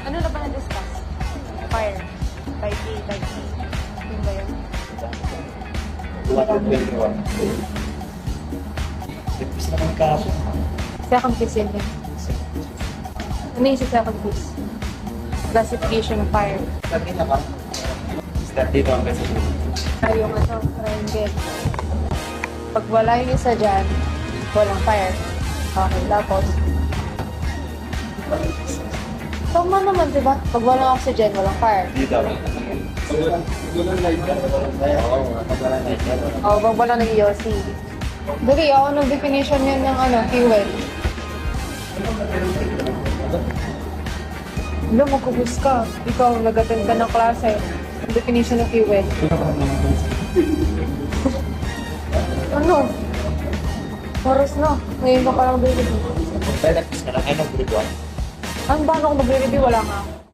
Ano na ba na-discuss? Fire. Type A, type C. Yun ba yun? 221. Tipis naman kaso. Second case yun yun. Ano yung sa second case? Classification of fire. Sabi na ka. Start dito ang kasi. Ay, yung triangle. Pag wala yung isa dyan, walang fire. Okay, tapos. Tama naman, di ba? Pag walang oxygen, walang fire. Dito. O, pag wala ng EOC. Dali, ako ng definition yun ng fuel. Alam, magkubus ka. Ikaw, nag-attend ka ng klase. Ang definition ng fuel. Ano? Oras na. Ngayon ka parang baby. Pwede, ka lang. Ay, nag-grade 1. Ano ba ako magre-review? Wala nga ako.